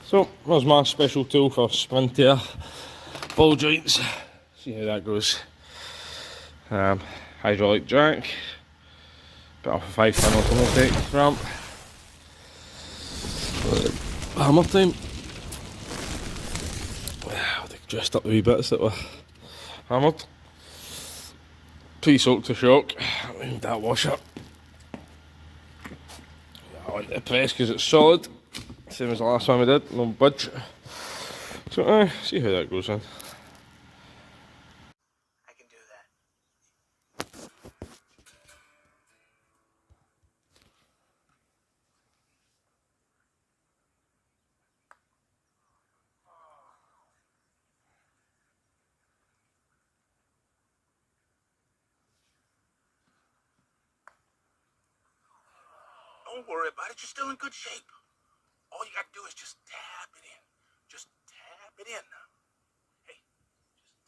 So, there's my special tool for sprinter ball joints. See how that goes. Hydraulic jack, bit of a 5-ton automatic ramp. Hammer time. I'll dressed up the wee bits that were hammered. Pre-soaked to shock. Move that washer. I want the press because it's solid. Same as the last one we did, no budge. So see how that goes in. I can do that. Don't worry about it, you're still in good shape. All you gotta do is just tap it in. Just tap it in. Hey, just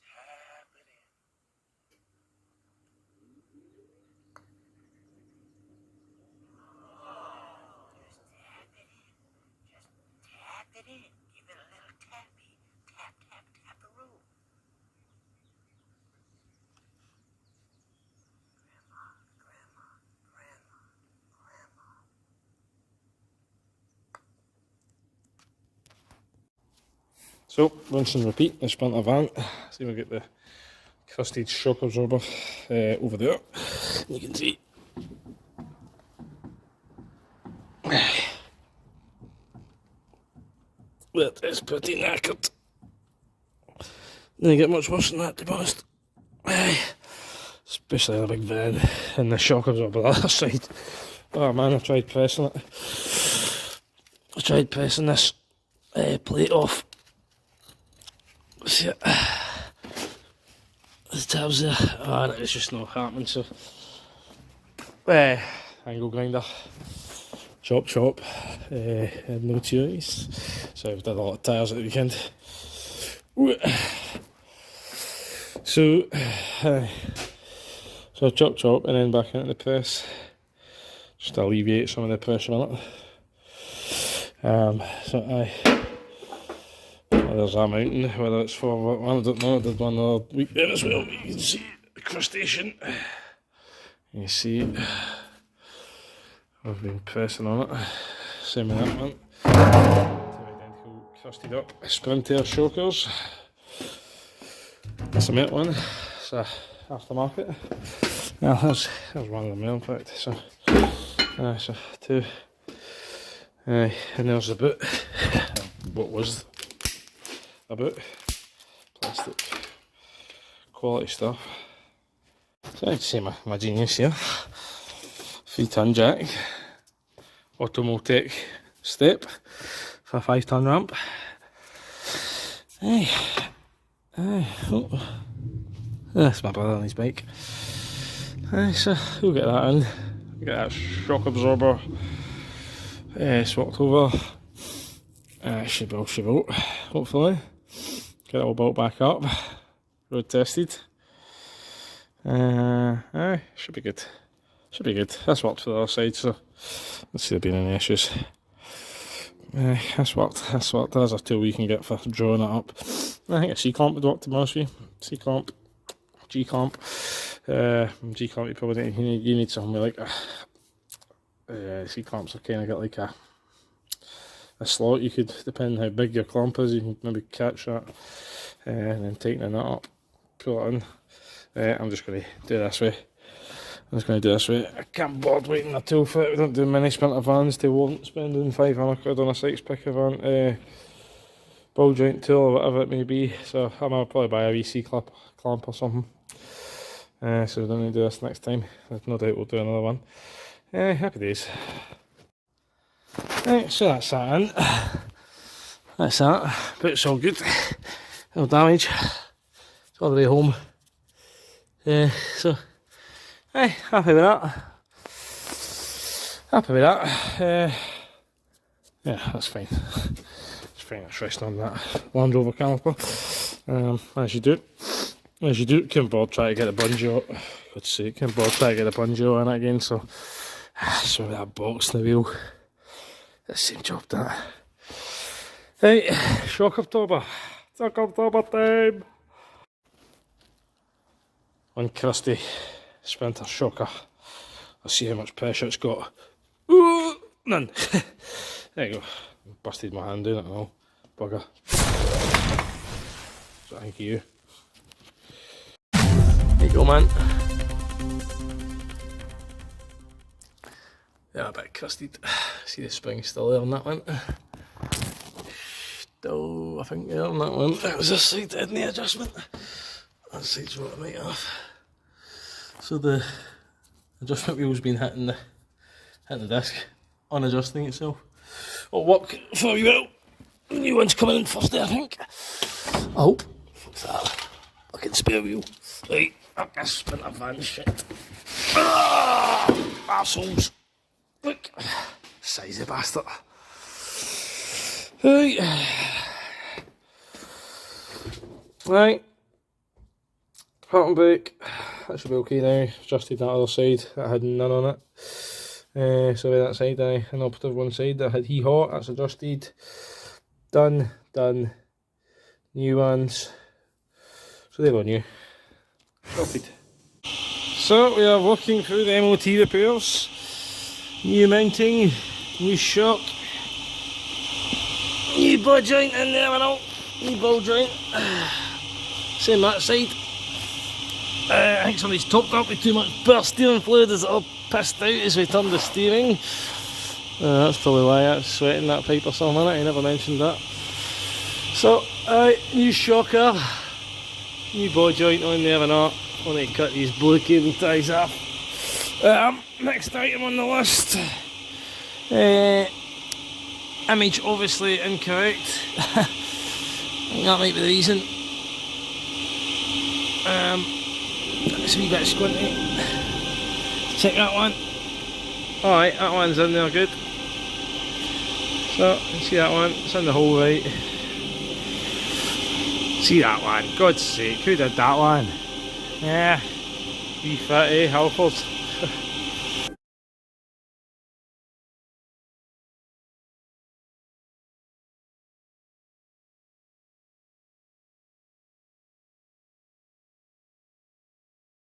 tap it in. Just tap it in. Just tap it in. Give it a little tappy. Tap, tap, tap the room. Grandma, grandma, grandma, grandma. So, rinse and repeat, the sprinter van. See if we get the crusted shock absorber over there. You can see. That is pretty knackered. Didn't get much worse than that, to be honest. Especially in a big van and the shock absorber on the other side. Oh man, I tried pressing it. I tried pressing this plate off. See it? The tabs there. And it's just not happening, so angle grinder. Chop chop. Had no choice. So I've done a lot of tyres at the weekend. So chop chop and then back into the press. Just to alleviate some of the pressure on it. There's that mountain, whether it's for what one, I don't know. I did one the other week there as well. You can see the crustacean. You see it. I've been pressing on it. Same with that one. Two identical crusted up Sprinter shockers. That's a mate one. It's a aftermarket. Now there's one of them there in fact. So two. And there's the boot. What was a boot? Plastic. Quality stuff. So I'd say my genius here. 3-ton jack. Automatic step for a 5-ton ramp. Oh. That's my brother on his bike. So we'll get that in. Get that shock absorber swapped over. Should be built, hopefully. Get it all built back up. Road tested. Should be good. Should be good. That's worked for the other side, so let's see there being any issues. That's worked. There's a tool we can get for drawing it up. I think a C-clamp would work, to be honest with you. C-clamp, G-clamp. G-clamp you probably you need something with like C-clamps are kind of got like a slot. You could, depending how big your clamp is, you can maybe catch that and then tightening that up, pull it in. I'm just going to do this way. I can't board waiting a tool for it. We don't do many sprinter vans. They won't spending £500 on a Sykes Picker van, ball joint tool or whatever it may be. So I might probably buy a VC clamp or something. So we don't need to do this next time. There's no doubt we'll do another one. Happy days. Right, so that's that in. That's that. But it's all good. No damage. It's all the way home. So, happy with that. Yeah, that's fine. It's fine. It's resting on that Land Rover caliper. As you do. Kim Board try to get the bungee out. God's sake, Kim Board try to get the bungee out on it again. So that box in the wheel. That's the same job that. Right, shock October. Shock October time. Uncrusty Sprinter shocker. I'll see how much pressure it's got. Ooh, none. There you go. Busted my hand doing it and all. Bugger. So thank you. There you go, man. Yeah, a bit crusted. See the spring still there on that one. Still, I think, there on that one. That was this side in the adjustment. That side's what I might have. So the adjustment wheel's been hitting the disc, unadjusting itself. It'll work for you well. New one's coming in first there, I think. I hope. What's that? Fucking spare wheel. Right, up this Sprinter van shit. Arseholes. Look. Size of bastard. Right. Right. Pattern brake. That should be okay now. Adjusted that other side. That had none on it. Sorry, that side, an operative one side that had hot. That's adjusted. Done. New ones. So they were new. Copied. So we are working through the MOT repairs. New mounting, new shock, new ball joint in there and all. New ball joint. Same that side. I think somebody's topped up with too much bare steering fluid as it all pissed out as we turned the steering. That's probably why that's sweating that pipe or something, I never mentioned that. So, new shocker, new ball joint on there and all. I need to cut these blue cable ties off. Next item on the list. Image obviously incorrect. I think that might be the reason. It's a wee bit squinty. Check that one. Alright, that one's in there good. So, you see that one, it's in the hole right. See that one, God's sake, who did that one? Yeah, wee fatty Halfords.